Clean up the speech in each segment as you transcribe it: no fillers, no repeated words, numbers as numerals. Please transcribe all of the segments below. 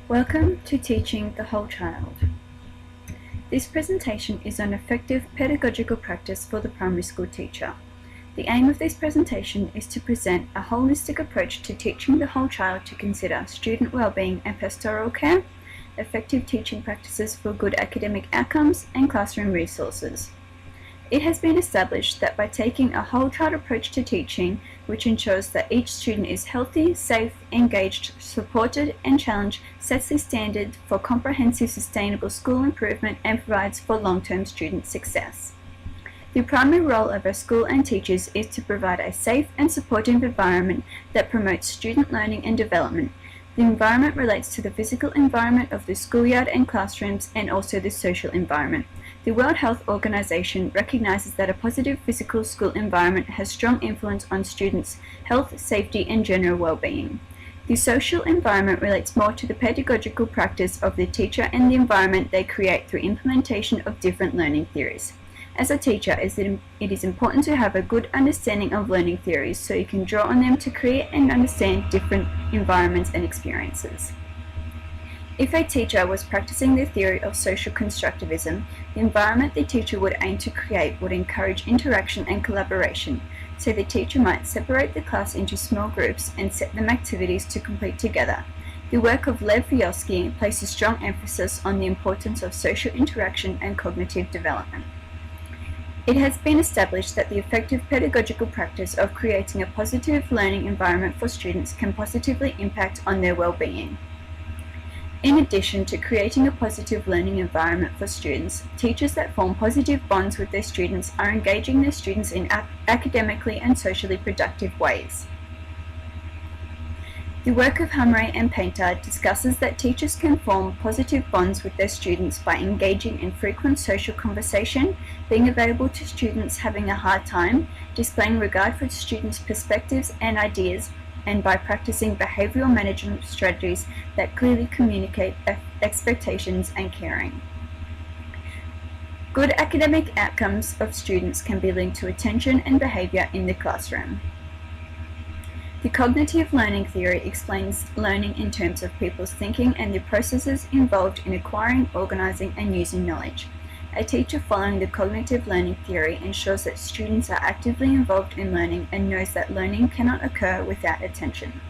Welcome to Teaching the Whole Child. This presentation is on effective pedagogical practice for the primary school teacher. The aim of this presentation is to present a holistic approach to teaching the whole child to consider student well-being and pastoral care, effective teaching practices for good academic outcomes, and classroom resources. It has been established that by taking a whole child approach to teaching, which ensures that each student is healthy, safe, engaged, supported, and challenged, sets the standard for comprehensive, sustainable school improvement and provides for long-term student success. The primary role of our school and teachers is to provide a safe and supportive environment that promotes student learning and development. The environment relates to the physical environment of the schoolyard and classrooms and also the social environment. The World Health Organization recognizes that a positive physical school environment has strong influence on students' health, safety, and general well-being. The social environment relates more to the pedagogical practice of the teacher and the environment they create through implementation of different learning theories. As a teacher, it is important to have a good understanding of learning theories so you can draw on them to create and understand different environments and experiences. If a teacher was practicing the theory of social constructivism, the environment the teacher would aim to create would encourage interaction and collaboration, so the teacher might separate the class into small groups and set them activities to complete together. The work of Lev Vygotsky places strong emphasis on the importance of social interaction and cognitive development. It has been established that the effective pedagogical practice of creating a positive learning environment for students can positively impact on their well-being. In addition to creating a positive learning environment for students, teachers that form positive bonds with their students are engaging their students in academically and socially productive ways. The work of Hamre and Painter discusses that teachers can form positive bonds with their students by engaging in frequent social conversation, being available to students having a hard time, displaying regard for students' perspectives and ideas, and by practicing behavioral management strategies that clearly communicate expectations and caring. Good academic outcomes of students can be linked to attention and behavior in the classroom. The cognitive learning theory explains learning in terms of people's thinking and the processes involved in acquiring, organizing, and using knowledge. A teacher following the cognitive learning theory ensures that students are actively involved in learning and knows that learning cannot occur without attention.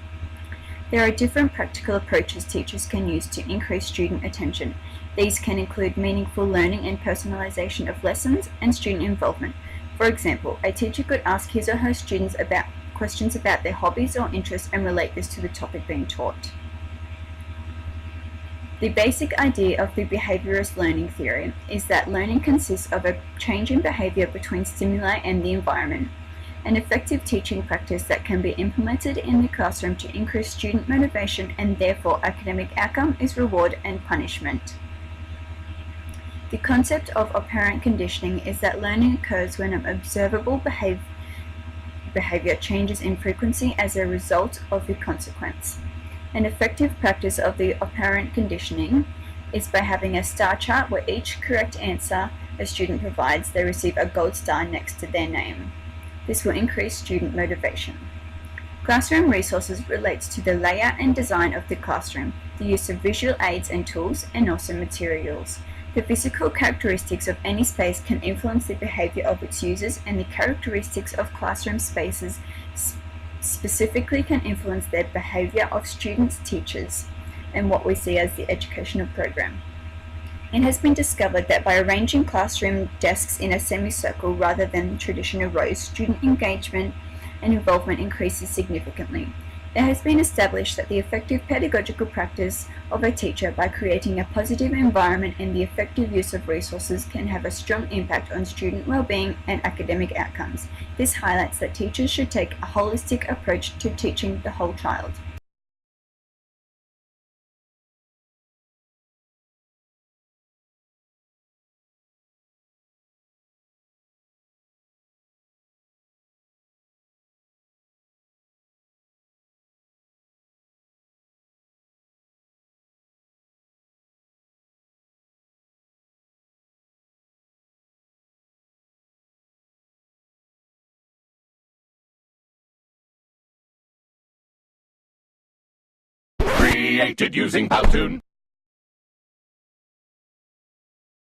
There are different practical approaches teachers can use to increase student attention. These can include meaningful learning and personalization of lessons and student involvement. For example, a teacher could ask his or her students questions about their hobbies or interests and relate this to the topic being taught. The basic idea of the behaviorist learning theory is that learning consists of a change in behavior between stimuli and the environment. An effective teaching practice that can be implemented in the classroom to increase student motivation and therefore academic outcome is reward and punishment. The concept of operant conditioning is that learning occurs when an observable behavior changes in frequency as a result of the consequence. An effective practice of the operant conditioning is by having a star chart where each correct answer a student provides, they receive a gold star next to their name. This will increase student motivation. Classroom resources relates to the layout and design of the classroom, the use of visual aids and tools, and also materials. The physical characteristics of any space can influence the behavior of its users, and the characteristics of classroom spaces specifically can influence the behavior of students, teachers, and what we see as the educational program. It has been discovered that by arranging classroom desks in a semicircle rather than traditional rows, student engagement and involvement increases significantly. It has been established that the effective pedagogical practice of a teacher by creating a positive environment and the effective use of resources can have a strong impact on student well-being and academic outcomes. This highlights that teachers should take a holistic approach to teaching the whole child. Created using Powtoon.